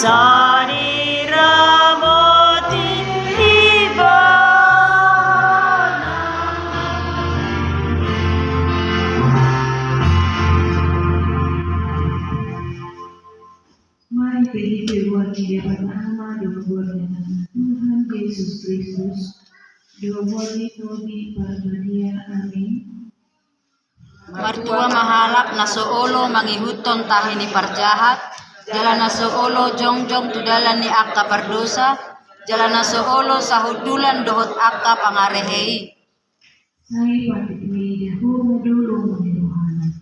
Sariraboti ibana. Mari beri keluar di depan nama doa-doanya Tuhan Yesus Kristus, doa di Parbadia. Amin. Martua mahalap na soolo mangihuton tahini parjahat, jalan na soolo jongjong tudalan ni akka pardosa, jalan na soolo sahudulan dohot akka pangarehei. Saya patik ni dahulu dulu menyuhana,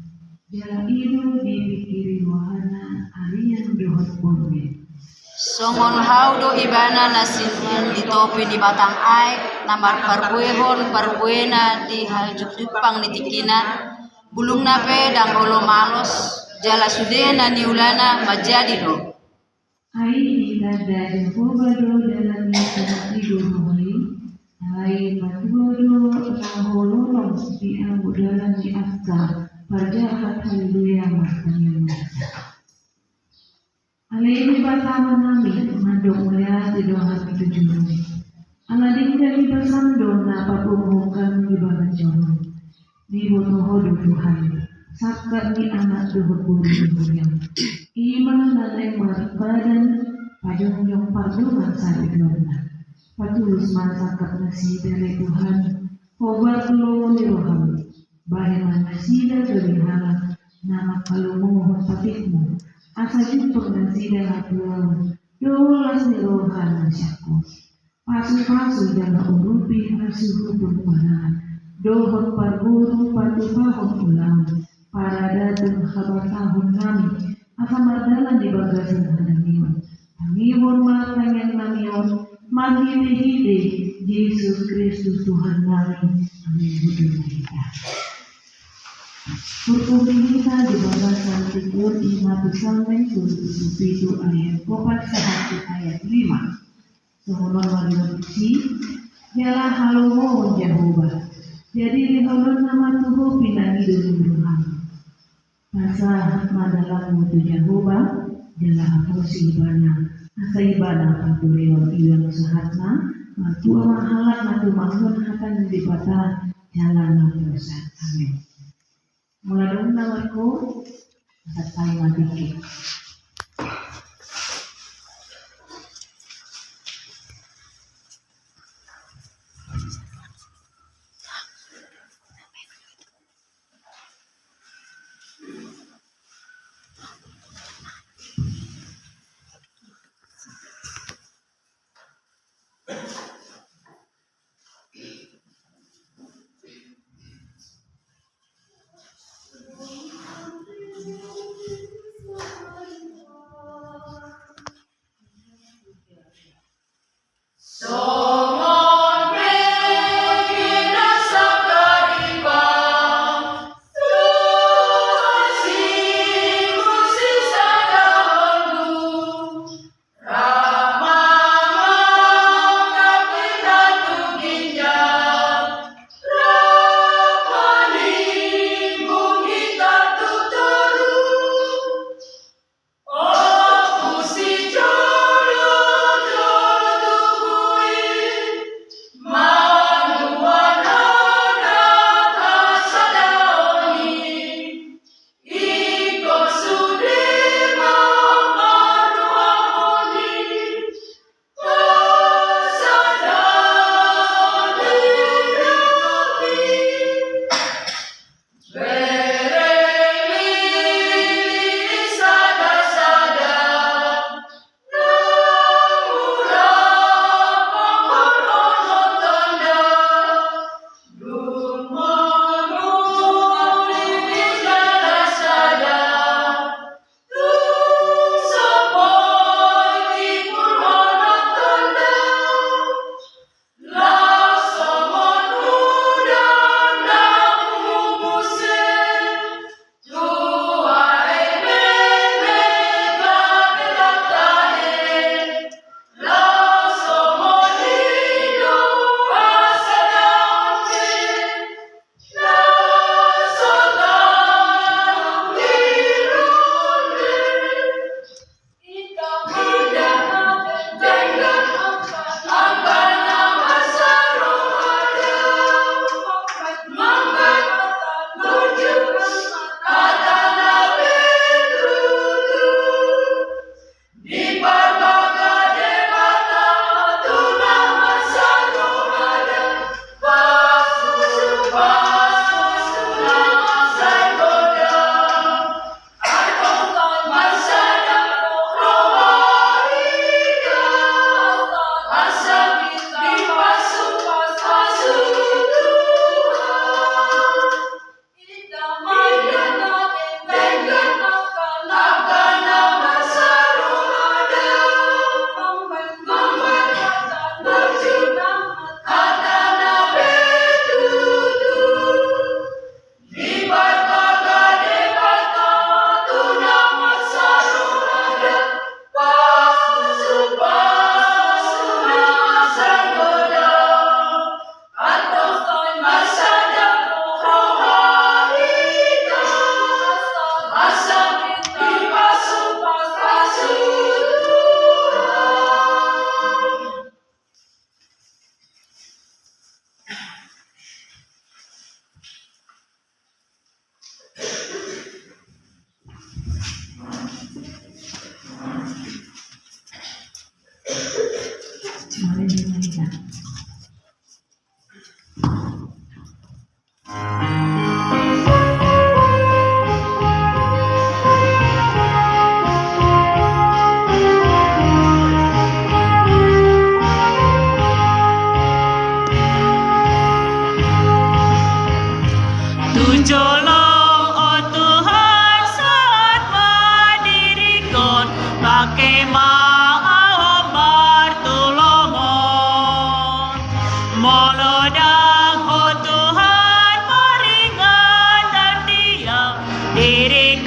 jalan itu dipikiri wahana arian dohot purwe. Songon haudo ibana na sinyan di topi di batang aik, namar parbuehon parbuena di haljupang ni tikina, bulung nape dang holo malos, jala sudena ni ulana majadi do. Ai dikada Jehovah do dalam misi dohoi, ai matudo nahololong di abu dalam di akka, parjahat haleluya makanya. Aleni batama nami mandong mulia di doa ketujuh. Alading dari bersando na papumukan di bagan jauh. Di botoho Tuhan. Sakat ni anak doa buru yang. Iman dan badan pajong pardongan sari dona. Patulus masakat nasi dari Tuhan. Kobar lo ni roham. Baheman nasi dari halang. Nama kalau mohon patikmu. Asa jumpa nasi dan atuan, dolas ni rohan masyaku. Pasu dan urupi asuh perempuan, dohot parguru patu pahon ulang, para datang kabar tahun kami, akan mardalan di bagasan hadamion. Tamion makanyan namion, manggili hide, Yesus Kristus Tuhan kami, amin budaya. Berkumpul kita di bagasan tikur imatu sampai itu ayat 4 sehati ayat 5. Semoga mariwati jalan halomo Jehovah. Jadi diholon nama Tuhan pinangi dulu Masa madalam mutu Jehovah jalan apa sibana. Asa ibana patureon ilang sahatna. Matua mahalat matu mangun hatan di bata jalan dosa. Amin. Mulai dong nawarku satai mati.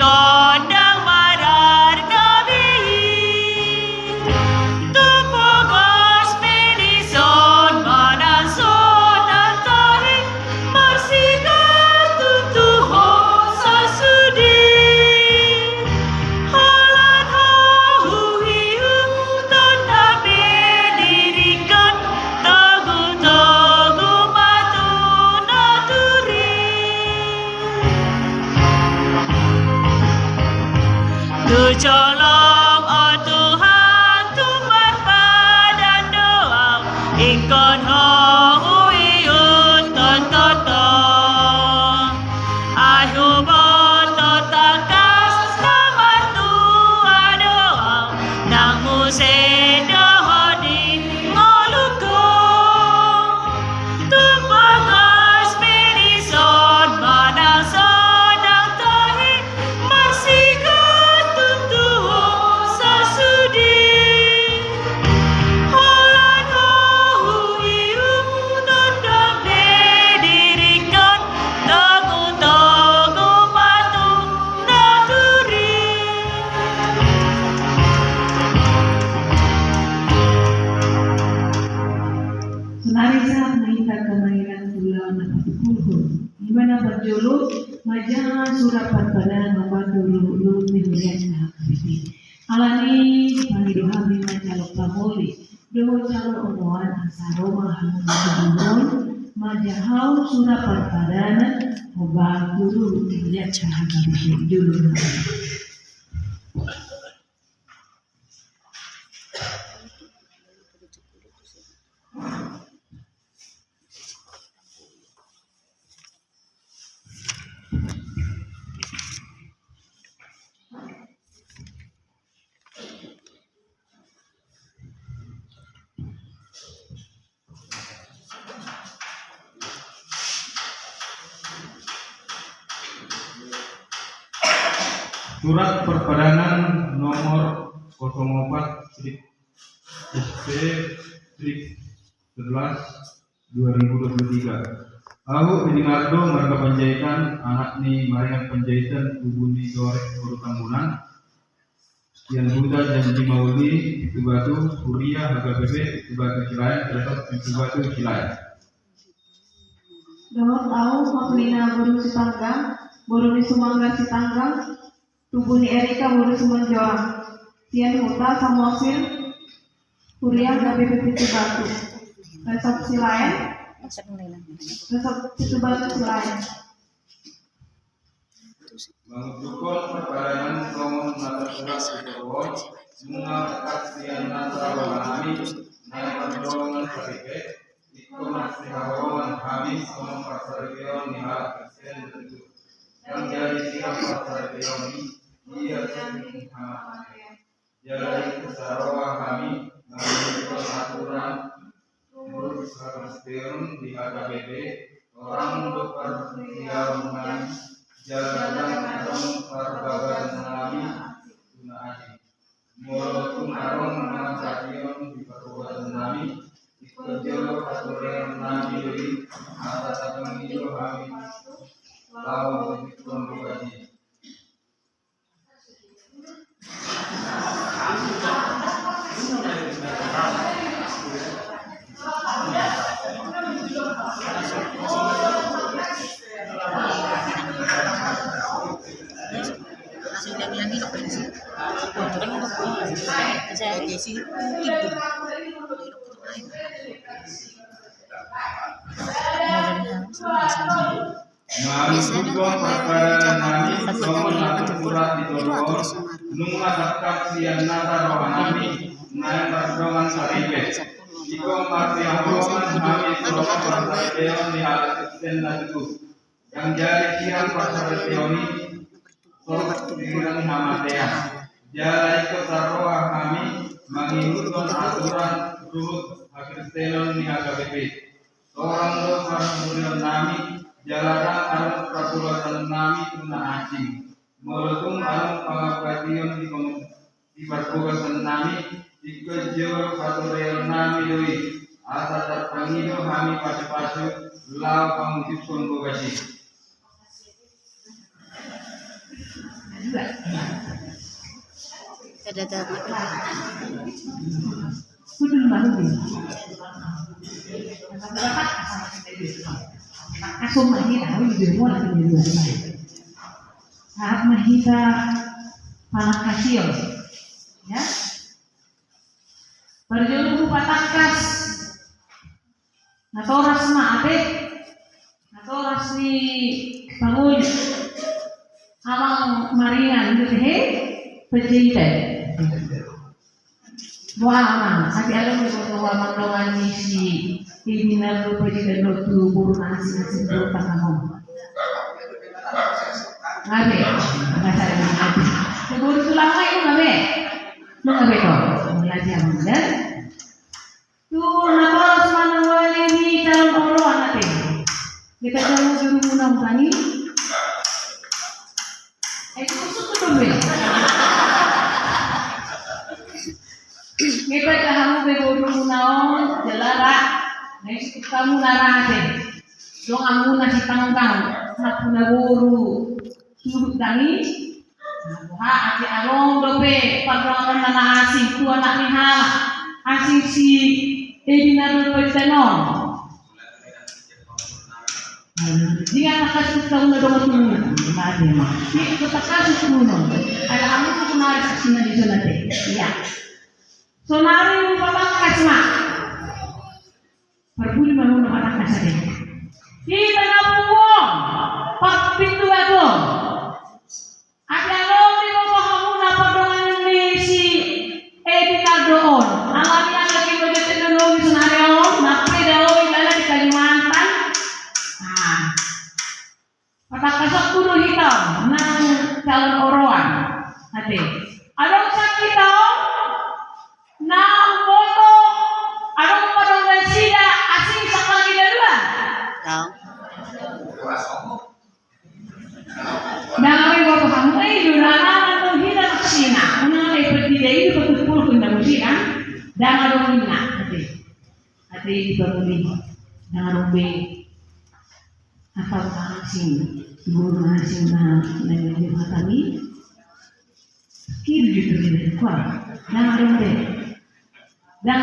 kondang madar gabi tupogas medison manason antahi marsika tutuho sasudi halan hahuhiu tanda bedirikan tagu-tagu matu naturi Tucolong oh Tuhan tumar badan doa ikon houyun tototo ayu boto takas kamar tua doa nang museda hodi ngoluko tumpagas medison manason ang tahi marsika tutuho sasudi halan hahuiu tanda bedirikan tagu-tagu matu naturi Senarisa mengikat kemahiran gula kulhur. Di mana berjuluk Majalah Surat Parpadan membantu lulu melihat habibi. Alani pangidu habi majalok pamoli. Doho calo omoan asaroma hamun Majalah Surat Parpadan membantu lulu melihat habibi dulu. Surat Perpadanan nomor 04 SP 11 2023. Aku Edinardo Marga Panjaitan anak ni Maringan Panjaitan Ubuni Gorek Urutan Bulan Sekian Buddha Janji Mauli itu batu Kuria Harga Bebek itu batu Cilayan Terletak itu batu Cilayan. Doho tahu Maklina Boru Sitanggang Boru di Sumangga Sitanggang Tubuni Erika Boru Sumanjoang Tian Huta Samosil Kuliah Gabi Pitu Batu Resop Silayan Resop Pitu Batu Silayan Mengudukul Perpadanan Nomor Nata Surat Sudawon Bunga Kasian Nata Wahanami Naik Perdoman Sarike Ikut Masih Hawawan Kami Somong Pasarion Nihal Kasian Tentu Yang jadi siap Pasarioni Ia sendiri Jalai Kesarowa kami Mengikut aturan Menurut Kasian di AKBP Orang untuk persiapan Jalan arong perbagan nami guna aji. Molotung arong mangsakion di perbuatan nami. Ikutjo aturan nami dari atas atang iyo kami. Lawan ikon bukaji. Mengikut perkara nami Somon Nata Surat Ditolong Nunga Dakak Sian Nata Rohanami Naik Perdoman Sarike Iko Marti Ahoman Kami Sobat Pasarion di alat Kisten Natu Yang jari siang Pasarioni Sobat Pikiran Hamatea Jala ikut Saroa kami Mengikut aturan Ruhut Kristenon di AKBP Orang lo Parangurion nami Jalaran arung perbuatan nami tuna acing Molotung arung pangapation di perbuatan nami Ikejo patureon nami doi Asa terpangido kami pasu-pasu Lau pangutipun bogasi juga. Kada dapat. Kudu baru dia. Kasum lagi tahu di rumah lagi di luar. Saat mahita panak kasio, ya. Berjuluk patakas, atau ras maape, atau ras ni bangun, amang maringan gitu he, pencinta. Wah, amang, hati alam ni bawa mandoan ni si ini nalu pencinta tu buru nasi buru tangan. Ngabe, nggak saya ngabe. Buru tulang itu ngabe, lu ngabe kok, belajar bener. Tuh, natos mana wali ni calon orang nanti. Kita jangan juru munang tani. Kusut tu dulu. Kita jangan buru munang jelara. Next kamu larang deh. Dong amu nasi tanggang, nak buru surut tani. Ha, ati arong dope, padrongan na asing tu anak ni ha. Asing si Edina Petenon. Dia nakasut ka una dong tunun. Mari ma. Ni ko takasut tunun. Ala amu ko kunari sa sina di zonate. Ya. Sonari mo patakas ma. Perbuli mau patakas ade. Kita na buong. Pagpintu ako. Ada long di bawah kamu napa dengan ni si Edina doon. Alami ang lagi mo dito doon di senario. Napre daw ilala di Kalimantan. Patakasok kuno hitam ng calon oroan. Ate, anong sakit daw? Na boto, anong padong sida asing sa kagilaluan? Tahu. Dari waktu kamu durana atau hilang sina, mana yang berdiri itu betul-betul kena musik kan? Dan ada minat, ada di bangunin, dan ada apa asing, guru asing na kami, kiri gitu ni kuat, dan ada na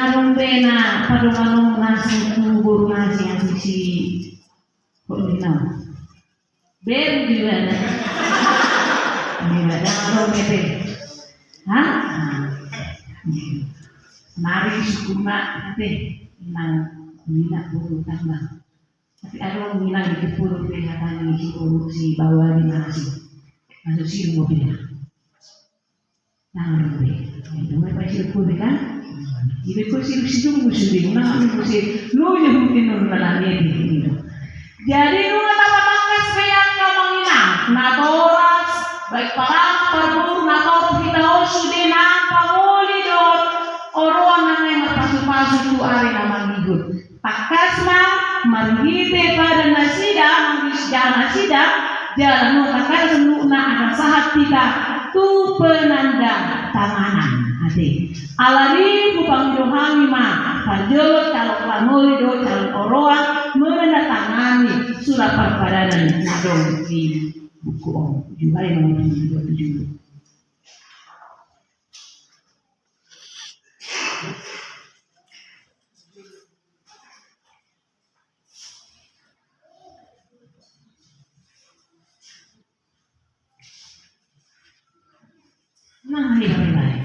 padung nasi guru nasi yang si kok dinam, ber juga na, ada orang bebe, hah? Nari sukuma nanti nang minat guru tambah. Tapi ada orang bilang di puluh kelihatan di si bawah di nasi, masuk si mobilnya. Nah, itu mereka sih puluh kan? Ibu kau sih musuh nak musuh, lu je mungkin orang lain di sini. Jadi lu nak pakai seyang kamu ina, natoras, baik parang perburu nator kita sudah nampak muli dot orang yang berpasu-pasu tu hari nama hidup. Pakasma margite pada nasida nasida jalan takkan semua ada sahat kita tu penanda tanganan hati alari kupang dohani ma pajolo calon pamuli do calon oroan menandatangani surat perpadanan nadong di buku om Julai nomor 27. Nah, ini bagaimana?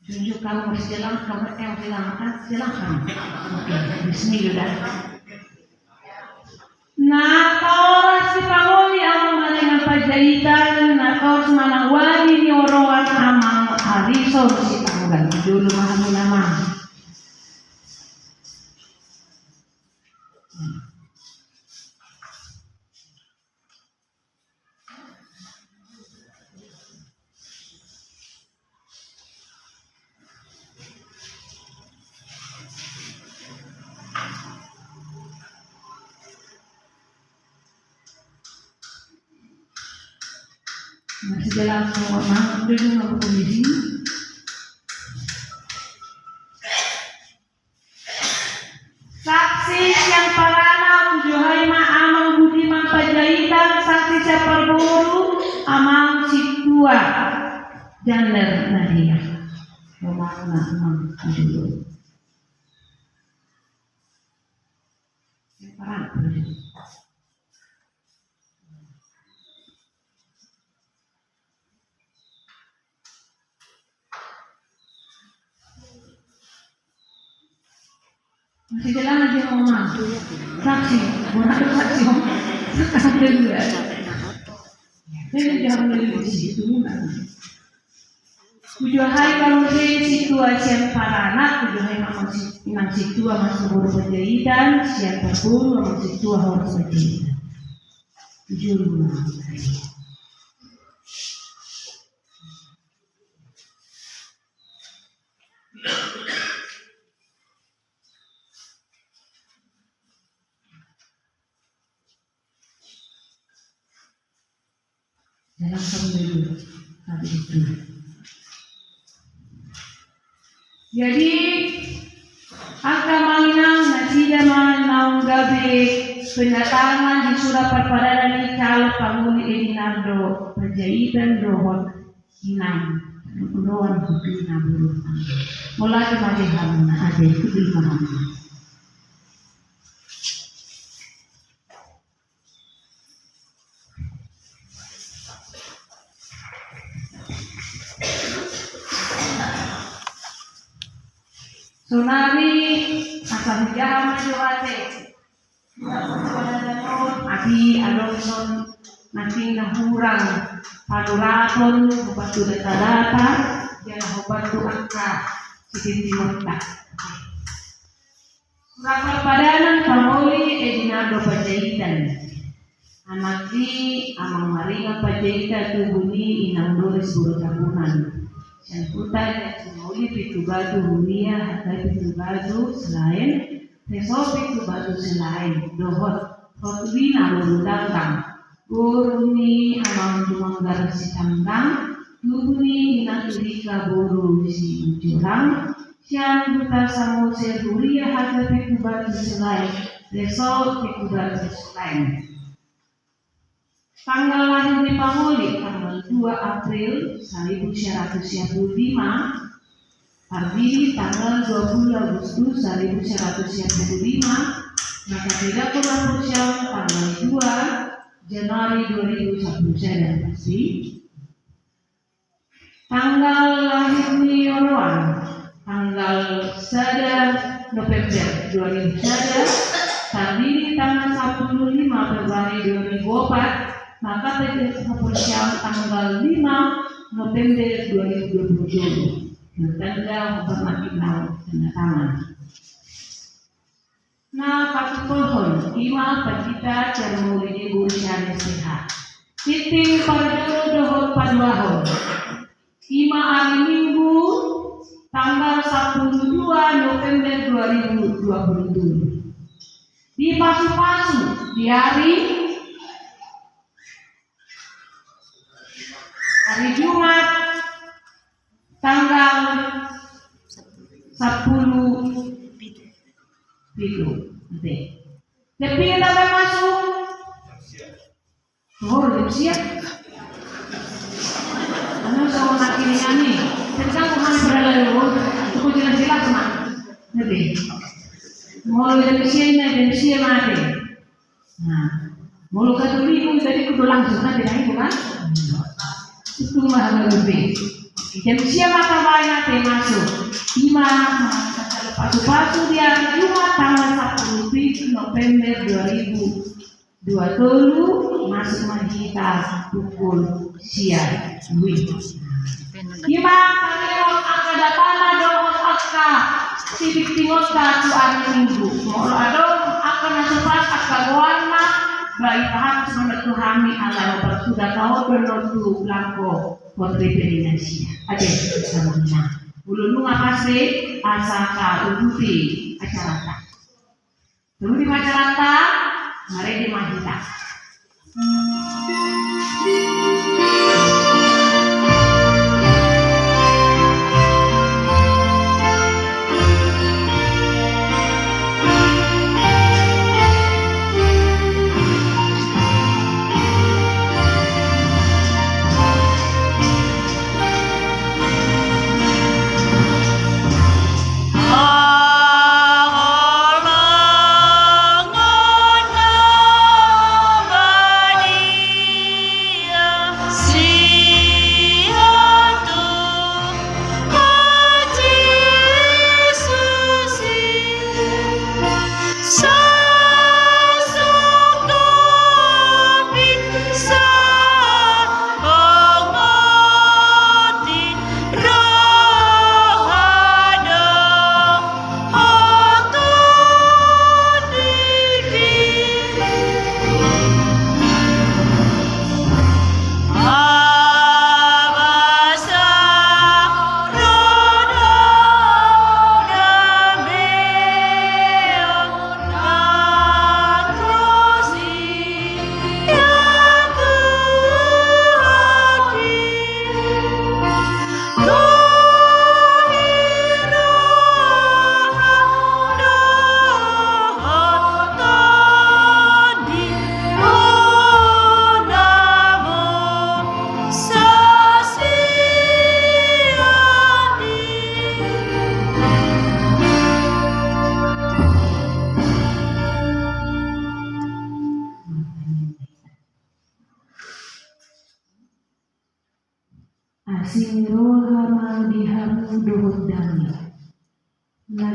Tunjuk kamu masih jalan, kamu yang silahkan, silahkan. Oke, Bismillah. Nah, orang si pangoli ang malingan pajahitan, na kau semanawali ni oroan amang hariso si tanggal. Dulu mahamu nama. Masih jalan sama dulu nggak kondisi. na dia. Romawi 6:7. Parang masih jalan aja ngomong saksi, bukan saksi sekarang kedua. Jadi jangan beli di situ kan. Tujuh hari kalau di situasi para anak, tujuh hari memang situ masuk baru berjahitan, siapapun memang situ harus berjahitan. 7 hari. Dalam pemilu saat itu. Jadi agama Minang nasidaman naung gabe pendatangan di surat perpadanan kalau panguli Edinardo Penjahitan Rohot Minang Rohan Putri Naburu mulai kemarin hamna ada itu di mana. Sunari asal jahat menjuate. Adi alonson naking nahurang paduraton batu data jangan batu angka sitin diwata. Surat perpadanan pamoli Edinardo Penjahitan. Amati amang maringa Penjahitan tubuni inang doris buru tabunan. Yang putar yang semuli pitu batu dunia hatta pitu batu selain besok pitu batu selain dohot hotwina lurudangkang buruni amang dumanggar si tangkang lubuni inang irika buru si jurang siang buta samu seduria hatta pitu batu selain besok pitu batu selain. Tanggal lahir di Pamoli tanggal 2 April 1925, terdiri tanggal 20 Agustus 1925, maka tidak pernah berusia tanggal 2 Januari 2001 pasti. Tanggal lahir di Orwan tanggal 1 November 2001, terdiri tanggal 15 Februari 2004. Maka PT Kepolisian tanggal 5 November 2020 bertanda menghormati tanda tangan. Nah, Pak Pohon, ima kita cermuli di bulan sehat. Titik pada dohot paduahon. Ima hari Minggu tanggal 12 November 2027. Di Pasu-Pasu di hari Jumat tanggal 10 Pitu. Tapi kita masuk. Oh, siap. Ano sama nakilingan ni? Sekarang kami berlalu. Itu jelas-jelas mah. Nanti. Mau dari sini mati. Nah, mau katuliku tadi kudu langsung nanti bukan? Itu mah lebih. Jam siapa kabar nanti masuk? Lima pasu-pasu dia Jumat tanggal 10 November 2020 masuk kita pukul siang. Lima kalian akan datang dong akka sibik tingot tu hari Minggu. Mau adong akan nasupat akka warna baik tahap sebenarnya Tuhami Allah sudah tahu bernotu blanco potri Indonesia. Ada sama-sama. Ulunu ngapase asaka uduti acarata. Tunggu di acarata, mari di mahita.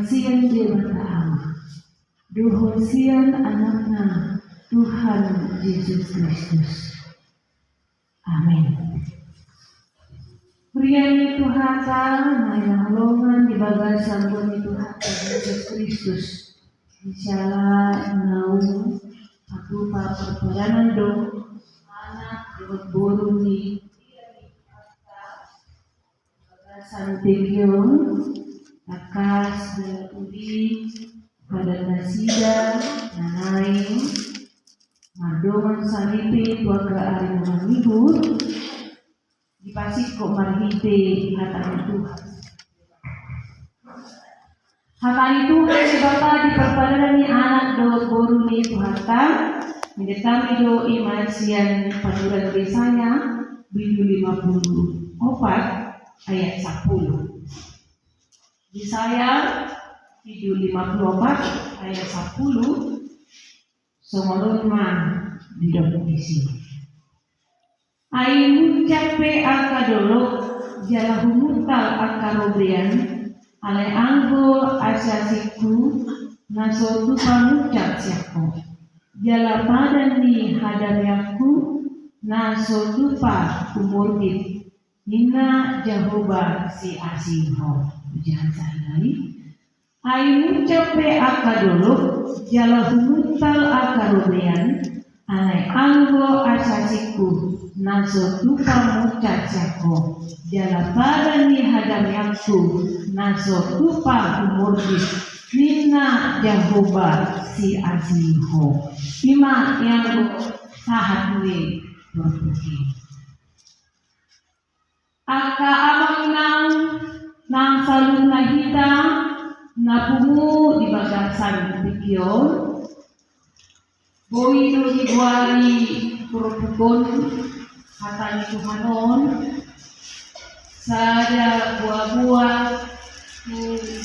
sian Dewata Allah, duhur sian anakna Tuhan Yesus Kristus. Amin. Priani Tuhan na longan di bagas sampun Tuhan Yesus Kristus. Insyaallah naung aku perperanan dong anak buat burung di bagasan tegion akas dan udi pada nasida nanai madongan salipi tuaga ari manibur dipasik kok marhite hatani Tuhan. Hatani Tuhan si Bapa di perpadanan ni anak do boru ni Tuhan mendetami do imasian paduran desanya bidu 54 ayat 10. Yesaya bidu 54 ayat 10 songolon man di dalam isi. Ainu cape akadolo jala humutal akarobrian ale anggo asasiku nasotu panucap siako jala padan ni hadariaku nasotu pa kumurgit nina Jehovah si asiho jangan salah. Ainu cape akadolo jala humutal akarobrian ale anggo asasiku naso tupa mucat sako jala pada ni hadam yakku naso tupa umurdi nina Jehovah si asiho ima yang sahat ni berpuki aka amang nang salun nahita napungu di bagasan pikion boi no dibuari purupukon hatani Tuhanon sada buah-buah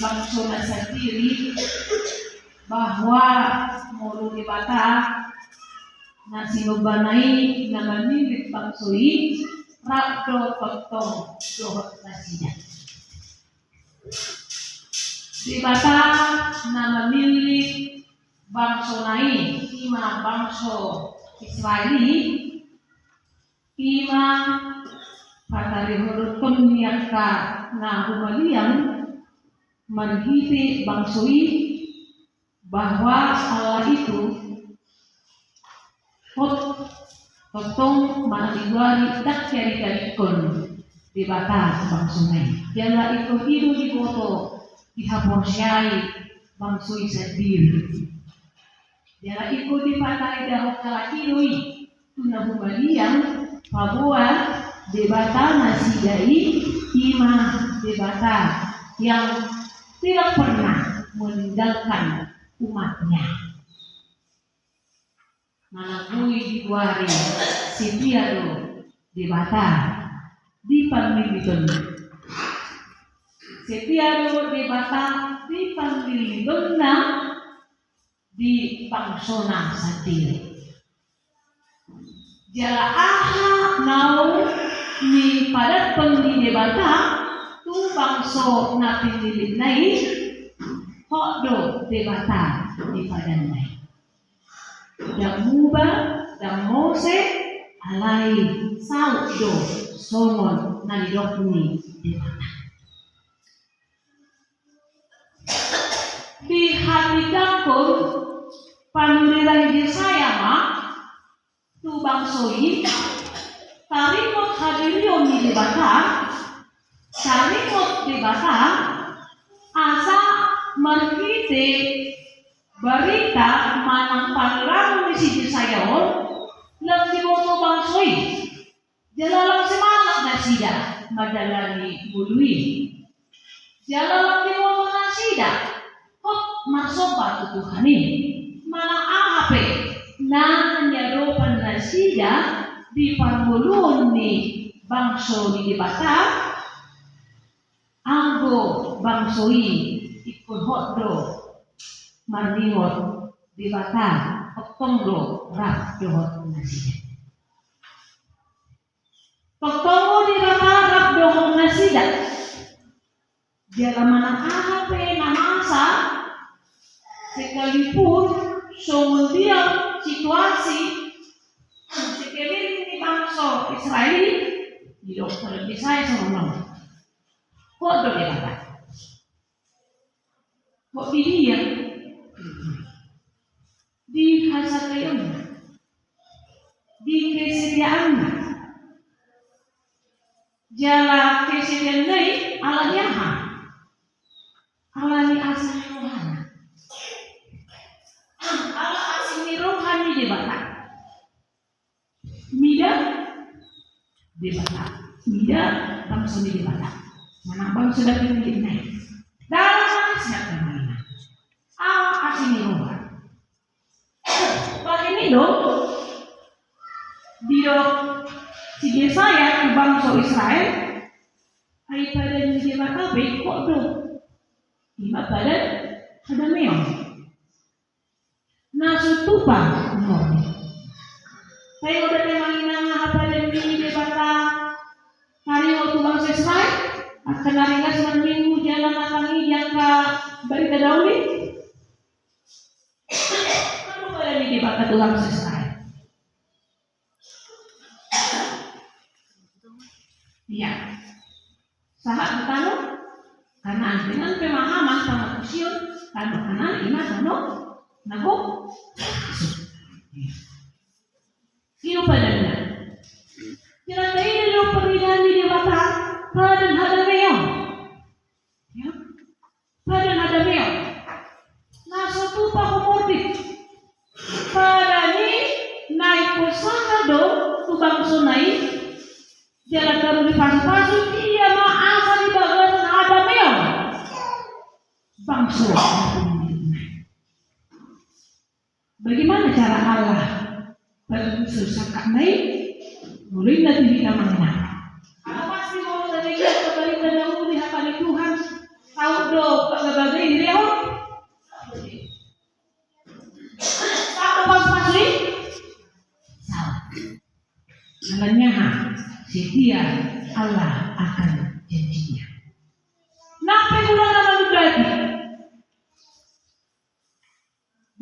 bangsa nasatiri bahwa mulu di bata nasi lobanai nama milik bangsoi rakdo potong dohot nasinya di bata nama milik bangsa nai ima bangsa Israeli ima patari huruf pemiaka na humaliang menghiti bangsoi bahwa Allah itu potong mandigwari tak cari-carikon di batas bangsoi jala itu hidup di foto dihaposyai bangsoi sendiri jala itu di patari dahok kalakiroi tuna humaliang Papua debata nasidai ima debata yang tidak pernah meninggalkan umatnya. Manakui dibuari setiado debata di pamiliton. Setiado debata di pamilitonna di pangsona sendiri. Jala aha nau ni padat pengdi debata tu bangso na pinilit nai hokdo debata di padan nai dan muba dan mose alai saudo songon na didokni debata di hati dapur pamiliran Yesaya mah tu bangsoi tarimot hadirion di debata tarimot debata asa merkite berita manang pangeran di sisi sayaon lang di boto bangsoi jalalang semangat nasida madalani bului jalalang di boto nasida kok masopa tutuhani mana ahape na nyaropan nasida di parmulun ni bangso di debata anggo bangsoi ikut hotdo marningot debata oktongdo rap dohot nasida oktongdo debata rap dohot nasida jala manang ahape namasa sekalipun semua situasi sekeliling bangsa Israel di dokter di saya sama kok dia kata kok dia di hasatayana di kesediaannya jala kesediaan ini alanya alani asli rohani ala asli rohani di batak mida di batak mida bangsa di batak mana bangsa sudah pilih naik dalam siap kemana ala asli rohani bahkan ini dong dia si Yesaya ke bangsa Israel ay pada di batak baik kok dong lima badan ada meong nasutupa umur tayo udah memang nga badan di bata hari waktu bangsa Israel akan naringas minggu jalan matangi jangka balik ke Daudi ano badan di bata tu bangsa Israel iya sahat bertanu karena dengan pemahaman sama kusiun kalau kanan ima tano nago iyo padanya kira tayo lo pagdani di bata padan hadameo ya padan hadameo nasa tupa kumurti padani naipusakado tubang sunay jalan baru di pasu-pasu dia maasa di bagian hadameo bangsa. Bagaimana cara Allah bersusah naik? Mulai dari kita mengenal. Kalau pasti mau dari kita kembali ke dalam di hadapan Tuhan, tahu do bagaimana dia? Tahu pas ini? Salah. Alanya setia Allah akan janjinya. Nampai bulan lalu berarti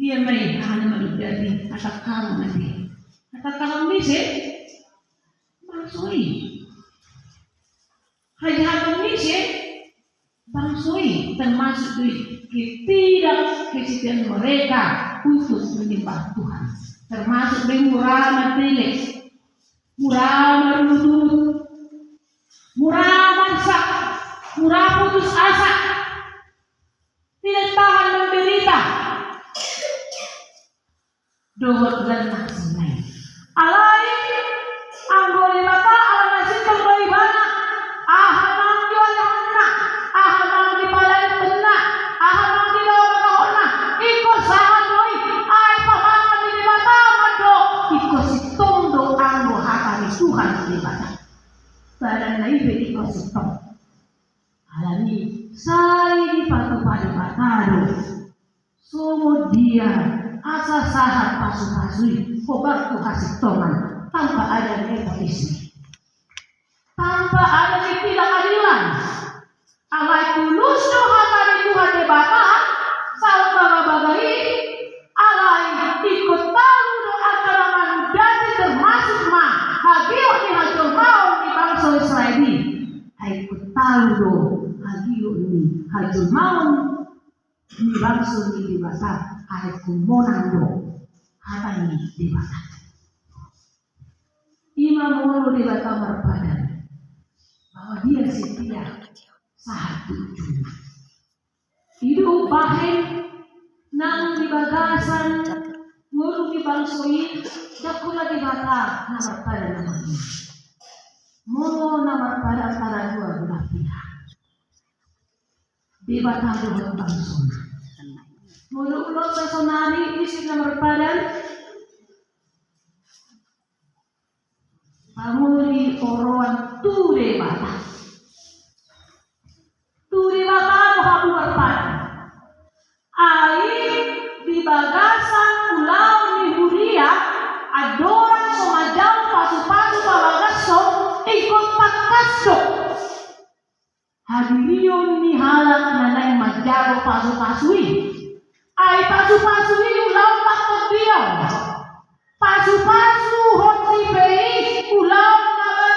dia main hanya menjadi atau kamu nanti atau kamu bisa bangsoi hanya kamu bisa bangsoi termasuk tidak kesetiaan mereka untuk menyembah Tuhan termasuk murah materi murah merudut murah mangsa murah putus asa tidak tahan menderita dohot dan naksinay. Alay, ang goli mata, ang nasitang balibana, ahamang diwalaan na, ahamang dipalayan na, ahamang dilawag na, iko sa handoy, ay pamangan di mata, mado, iko si tondo ang buhaka ni Tuhan di mata. Para na ibe iko si tondo. Alami, say di patupad matado, sumod dia, asa sahat pasu-pasui kobar tu kasih toman tanpa ada nepotisme tanpa ada ketidakadilan alai tulus doa dari Tuhan debatan saat bagai alai ikut tahu doa kalangan dan termasuk mah hagio di hajul mau di bangsa Israel ini ikut tahu do hagio ini hajul mau di bangsa ini dibasa ay kumonando hatay di bata. Imam Molo di bata marpadan bahwa dia setia saat tujuan. Hidup bahin nang di bagasan ngurung di bangsoi dakula di bata na marpadan naman. Molo na marpadan para dua belah pihak. Di bata doon bangsona. Muluk-muluk sesonari isi nomor padan pamuli oroan ture bata habu berpadan air di bagasan pulau di Huria adoran somajau pasu-pasu pawagaso ikut pakaso hadirion ni halak nanay majaro pasu-pasui Ai pasu-pasu ini ulau takut dia. Pasu-pasu hoti bei ulau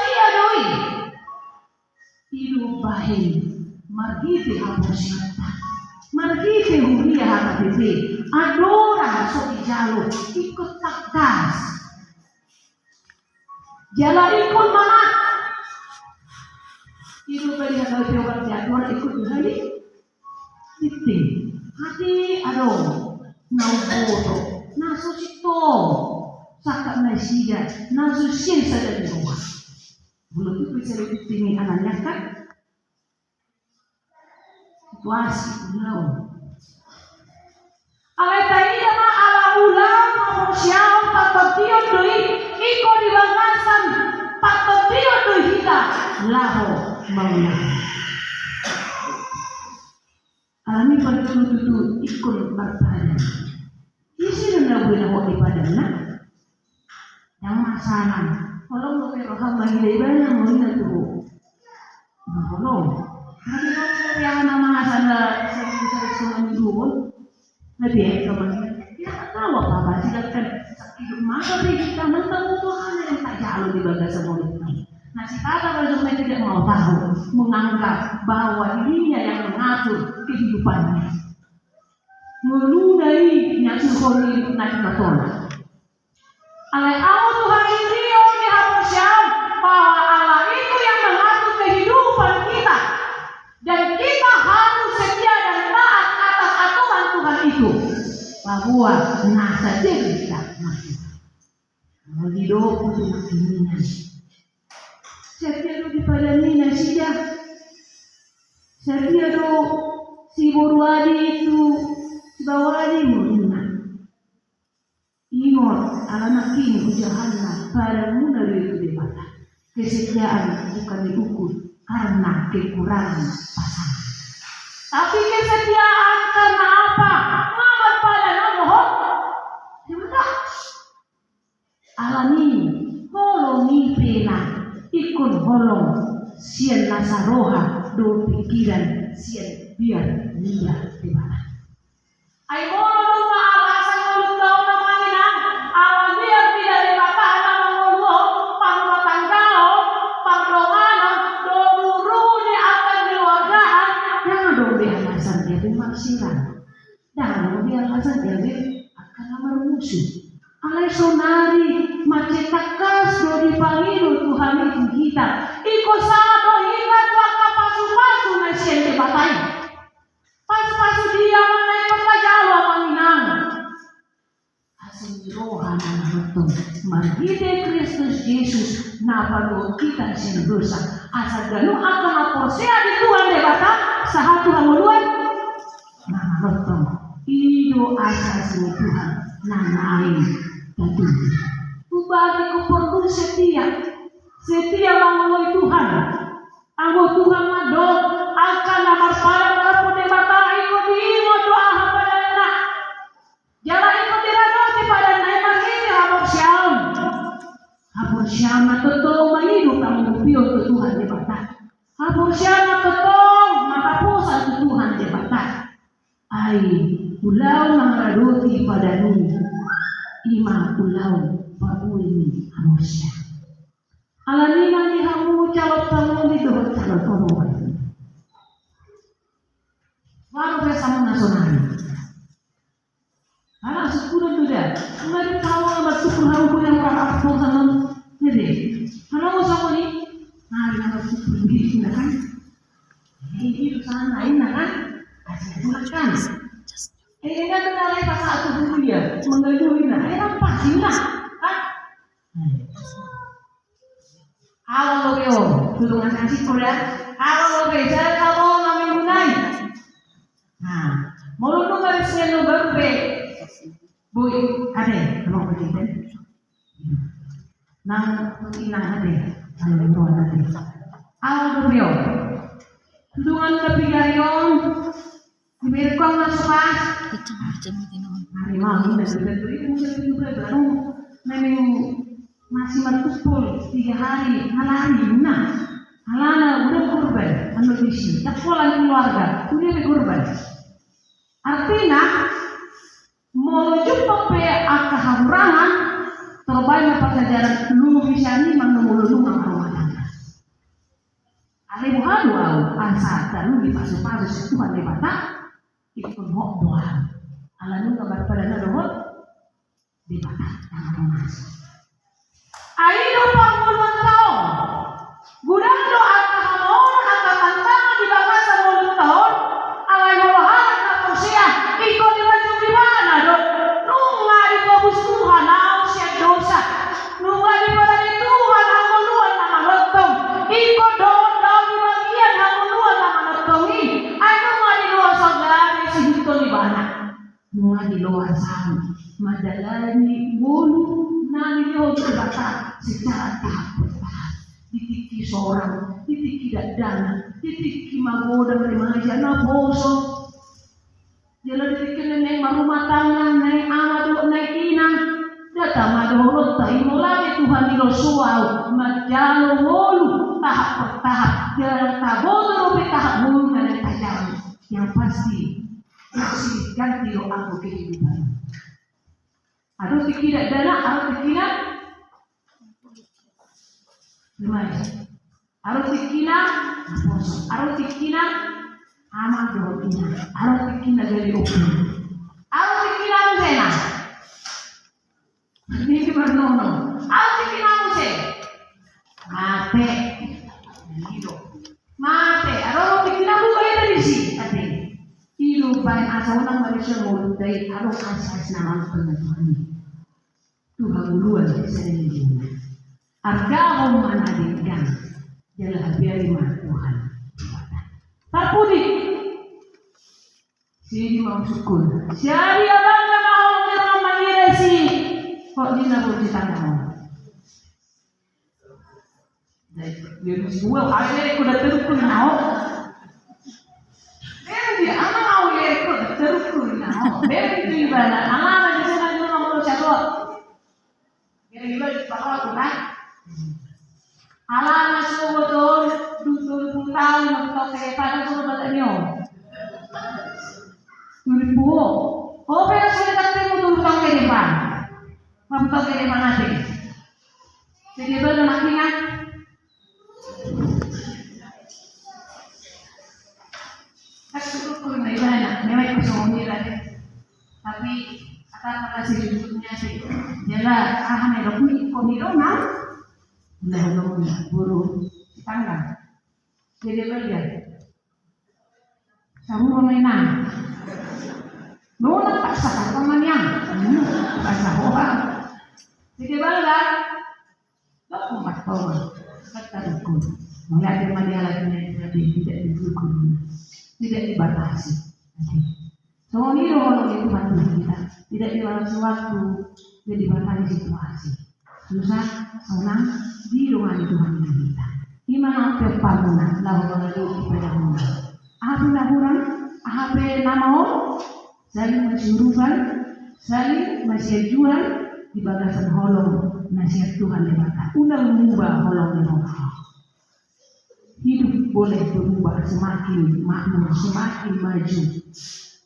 dia doi. Iru bahin margite hapusyata. Margite huria hakatite. Adora so ijalo ikut takdas. Jala ikut mana? Iru bahin hakatite jadwal ikut hari. Itu hati ado nauboto naso sito saka nasida naso siensa dari rumah belum itu bisa ditimi anaknya kan situasi ulau alai taida ma ala ulau manusia patotio doi iko di bangkasan patotio doi kita laho mauna alami pertutu ikut berbadan. Isi rendah boleh nak di badan nak. Yang masalah, kalau kita roham lagi di badan boleh tu. Kalau hari yang nama asal saya semua hidup, nanti kemarin dia tak tahu apa silakan hidup masa kita mentang Tuhan yang tak jauh di badan semua itu. Nah, si kata kalau tidak mau tahu, menganggap bahwa dirinya yang mengatur kehidupannya, melunai nyatu koni nanti matona. Alai Allah Tuhan Indio dihapuskan bahwa Allah itu yang mengatur kehidupan kita, dan kita harus setia dan taat atas aturan Tuhan itu. Bahwa nasa diri kita masih hidup untuk dunia. Setia di pada Nina sida. Setia si Borwadi itu si Bawadi Nina. Ingat alamat kini ujahanna pada muna itu debata. Kesetiaan bukan diukur karena kekurangan pasangan. Tapi kesetiaan karena apa? Ngamat pada nama Tidak. Alami holong ni pena. Ikun holong sian nasaroha do pikiran sian biar dia dewasa. Ai holong ma alasan holong tau namanya alam biar tidak dewasa nama holong pangmatang kau pangdonganan do luruni akan keluargaan jangan dong dia alasan dia dimaksiran jangan dong dia alasan dia akan amar musuh. Alai sonari macetakas do dipanggil Tuhan itu kita. Iko sado hikat waka pasu-pasu na siya batay. Pasu-pasu dia mana kota Jawa Manginang. Asin rohan ang betul. Margide Kristus Yesus napalo kita siya dosa. Asal gano'n ang kaporsiya di Tuhan debata sa hatu hamuluan. Nah betul. Ido asas ni Tuhan nanain. Tentu, ubah ku perlu setia mengoloi Tuhan. Anggo Tuhan mado akan namar para pendebata ikut imo doa hapadana. Jalan ikut dirado pada naik ini hapur syam tetong mahidup kamu pio ke Tuhan debata. Hapur syam tetong makapusan ke Tuhan debata. Ai ulau namradoti pada ni. Ima ulau baru ini manusia. Alani nanti kamu calon kamu di doa calon kamu. Baru bersama nasional. Anak sepuluh tu dah. Mereka tahu apa sepuluh hari punya orang apa sama ni. Kalau sama ni, hari nak sepuluh ni kan? Ini sana ini kan? Asyik makan. Kan mengalai pasal itu dulu dia mengeluhi nak, apa sih lah, kan? Awal lo tulungan kasih korea, awal lo saya kamu nami munai. Nah, mau lu nggak bisa lu baru boy, ada, mau begitu? Nang hilang ada, kalau ada. Awal lo tulungan lebih dari diberi kau masuk pas. Hari malam dan betul itu mungkin juga baru memang masih berkumpul 3 hari, halali, halana udah kurban, anu bisi, tak pola keluarga, udah kurban. Artinya menuju pe akahamurangan terbaik pasajaran lu bisa ni mangululu mangaruman. Ale buhadu au asa talu di pasu-pasu Tuhan lebata ikut hok doa. Ala nu kabar pada na doa di bata tangan. Aido pangulun taon. Gudang doa kahamon akapantang di bangsa mulun taon. Alai molohan na pusia ikut di baju di mana do. Nunga di kabus Tuhan au sia dosa. Nunga di pada Tuhan au luan nama lotong. Ikut doa di bagian au luan nama lotong i. Anu ngadi doa sagari sihito di bana. Nunga di luar sana. Madalani bulu nani yo terbata secara tahap-tahap. Titiki seorang, titiki dadana, titiki magoda remaja na poso. Jalan titiki nenek marumah tangga, nenek amado, nenek ina. Data madorot ta imolagi Tuhan di losuau. Majalo wolu tahap per tahap. Jalan tabodo robe tahap wolu nenek tajam. Yang pasti masih ganti lo aku kehidupan. Harus dikira dana, harus dikira lumayan. Harus dikira harus dikira amat dohina. Harus dikira dari opini. Harus dikira musena. Ini bernono. Harus dikira musena. Mate. Hidup. Mate. Harus dikira bukan dari sini. Hidup baik asal orang manusia mulut dari harus asas nama Tuhan. Tuhan luar sendiri. Harga mana digang jalan biari Tuhan. Terpudi. Sini mau syukur. Siapa bangga mau orang manggil si. Kok dia nak bercerita mau? Dia mesti buat hari ini kuda terukul mau. Dia anak mau dia kuda terukul mau. Dia itu ibadah. Anak di sana juga mau siapa? Kira-kira di bawah tu kan? Alah masuk betul, duduk putar, mentok kepada suruh badannya. Duribu, oh beres sudah ketemu dulu tang ke depan, mentok ke depan nanti. Jadi baru nak ingat. Aku tu pun nak ibadah, memang kosong ni lah. Tapi kata sejujurnya sih, jelas ahane rokuni komirona, lalu buru tangga. Jadi belajar, kamu mainan, nona tak sah temannya, tak sah orang. Jadi belajar, tak umat tahu, kata rukun, melihat dia lagi tidak didukung, tidak dibatasi. Semua ini orang itu bantu kita, tidak dibatasi waktu, tidak dibatasi situasi. Susah, senang, di ruang Tuhan kita. Di mana perpaduan, lalu kepada Allah. Apa laporan? Apa nama? Saling mensuruhkan, saling mensejuan di bagasan holong nasihat Tuhan lewat. Ulang mengubah holong lewat. Hidup boleh berubah semakin makmur, semakin maju.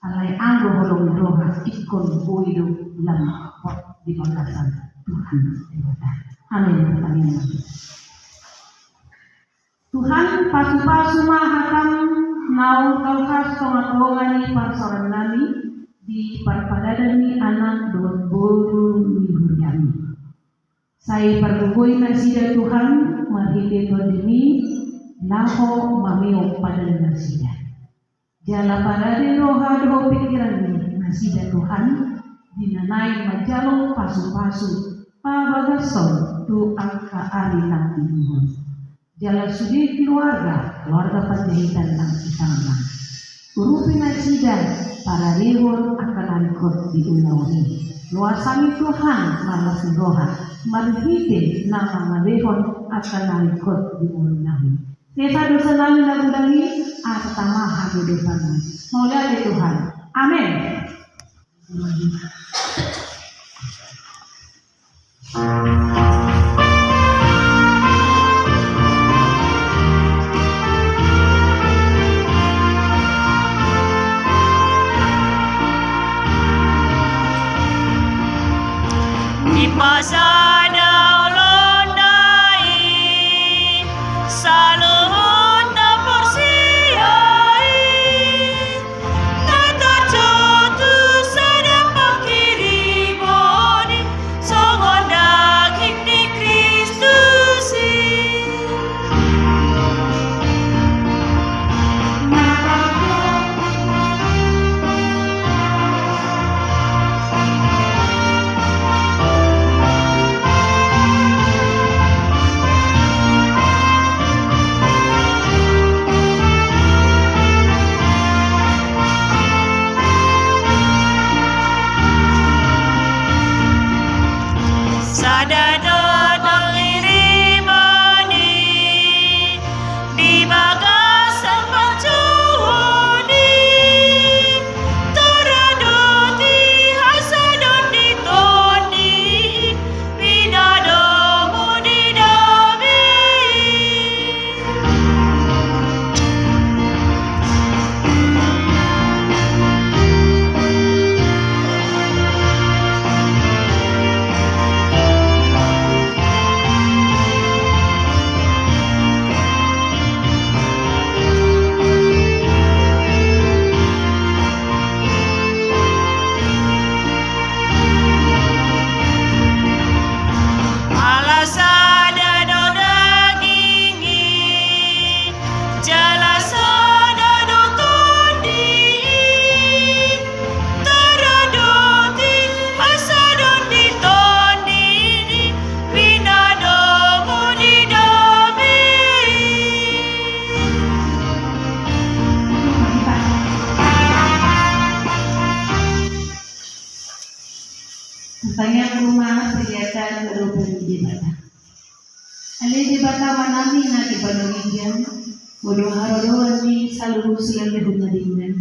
Alai anggo holong roha ikon boido lam pot di bangkasan Tuhan lewat. Amin. Amin. Tuhan pasu-pasu mahakam nau kalkas tonga-tongani parsoran nami di parpadadani anak don boru lihuriami. Saya pergugui nasida Tuhan mahide todimi laho mameo pada nasida. Jala padade roha doho pikiran ni nasida Tuhan dinanai majalo pasu-pasu pabagason tu angka ari nanti Tuhan. Jalan sudi keluarga Panjaitan lang isama. Urupin at sidan para rewon akan angkot di ulaw ni. Luasami Tuhan marasiroha, marhitin na mga rewon akan angkot di ulaw namin. Kaya dosa namin nagudangi at tamahan di dosa namin. Mula di Tuhan. Amen. pasada ulondai saluhun tapor siai nata jotu sedepok kiri boni songon daging di Kristusi. Sadado dolirimani di bagasan pancuhuni teradoti hasadon ditoni pinadomu didami. Alasada do dagingi jalasada do tondi teradoti hasadon ditondi pinadomu didami. Saya rumah kegiatan berhubung di bata. Ali di bata manami na di banogigyan. Waduh harodoan ni saluruh silang lehunadingnan.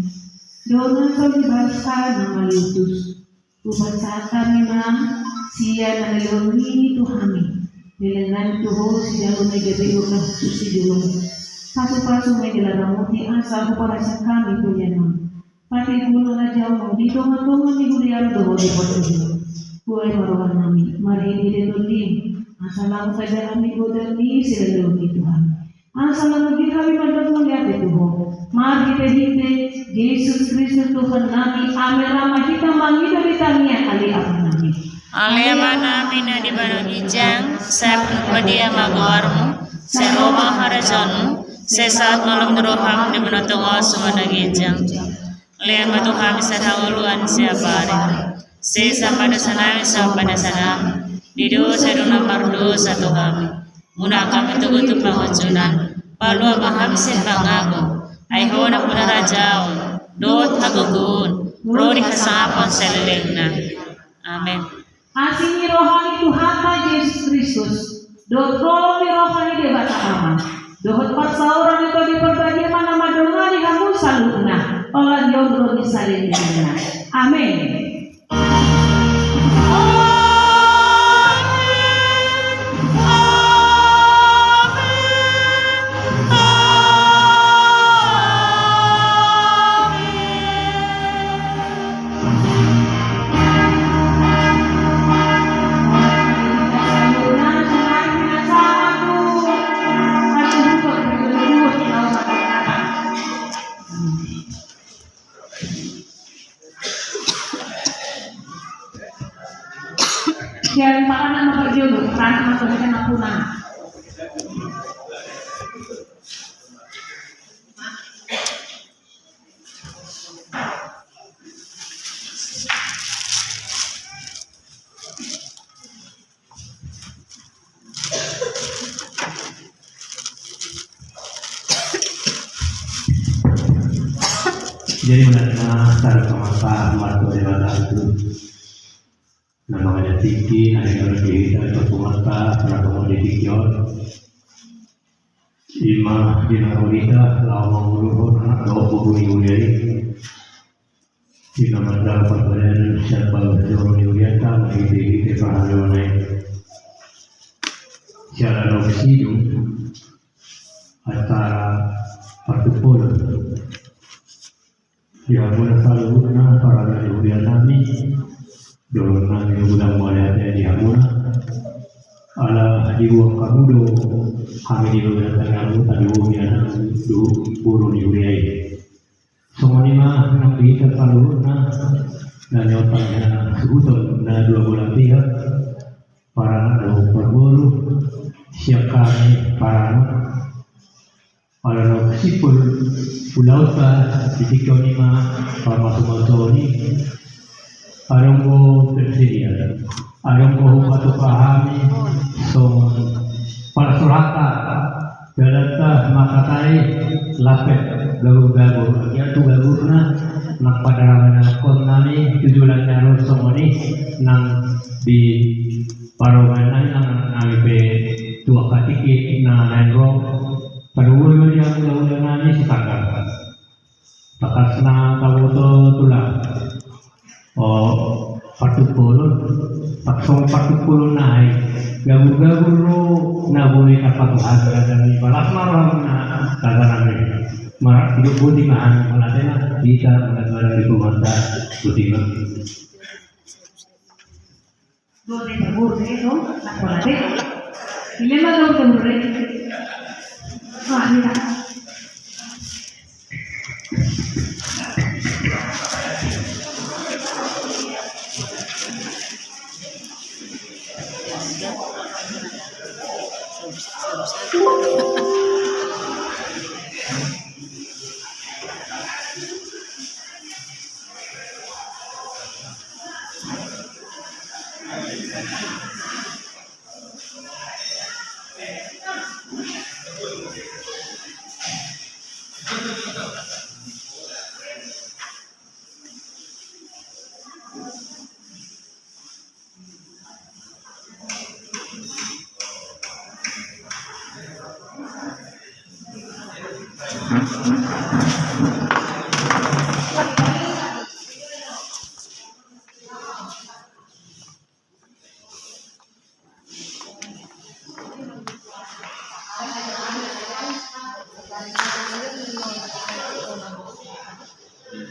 Doon ko di basa na malutus. Ubasa kami ma'am siya na nalawin tuhami. Nilangan tuho siya ko may gabi na husus si Dulong. Paso-paso may dilaramuti asa ko para sa kami ko yan ma'am. Pati gulo na jauh mo dito matungan ni Juliano doon di Portugal. Buai marwah nami, mari diri dunia. Asalam saja kami godani selalu Tuhan. Asalam lagi kami mendapat melihat Tuhan. Mari kita hite Yesus Kristus Tuhan nami. Amin ramah kita mangi dari tanya kali apa nami. Alema nami na di banogijang sa pedia magawarmu sa Roma harajanmu sa saat malam roham di menotong sumanagijang. Lema Tuhan sa hanguluan siapa Sesa pada sanami pada sanami dido seduna mardo satu kami muna kami tugutu pangajunan palu maham sen pangago ay hona puna rajao dot hagugun rodi kasapon selelengna. Amin. Asini rohani Tuhan Yesus Kristus. Dot rohani rohani di bata aman. Dot parsauran itu di perbagi mana madonga di kamu saluna. Olah diondro di salina. Amin. Jangan makan nama berjodoh, karena masuk ke nakunan. Jadi menerima secara kemanfaat waktu ibadah itu namanya tinggi, ada yang lebih dari kemanfaat secara kemudian lima dinarulita lama muluhun atau buku yudari di nama dalam perbuatan siapa jauh yudata menghidupkan kehaluannya secara residu antara partipul ya bulan salurna para dari ulian nami doron nami ulang mulia di amuna ala dibuang kamudo kami di beberapa kamu tadi umumnya du burung diuriai semua lima nang kita kalau na nyotanya sebutan na dua bola pihak para do perburu siap kami para no sipul pulau ta titik lima para masuk ini arong ko tersedia arong ko batu pahami so para surata dalata makatai lapet gagu-gagu agiatu gagurna nak padarana kon nami tujulan nyaro somoni nang di parongan nang nami pe tua katiki na nairo padulo yang lawan nami sitakan takas na kawoto tulang patukul paksong patukul naik gagu-gagu na boleh kapatuhan dari balas marong na kaganamin marak hidup budiman malatena bisa mengenal di kumanta budiman Donde sabor de eso, la colate. Y le mandó un rey. Ah, mira.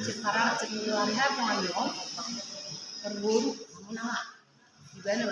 Sekarang cemilan pengayo berburu, namun apa? Juga ada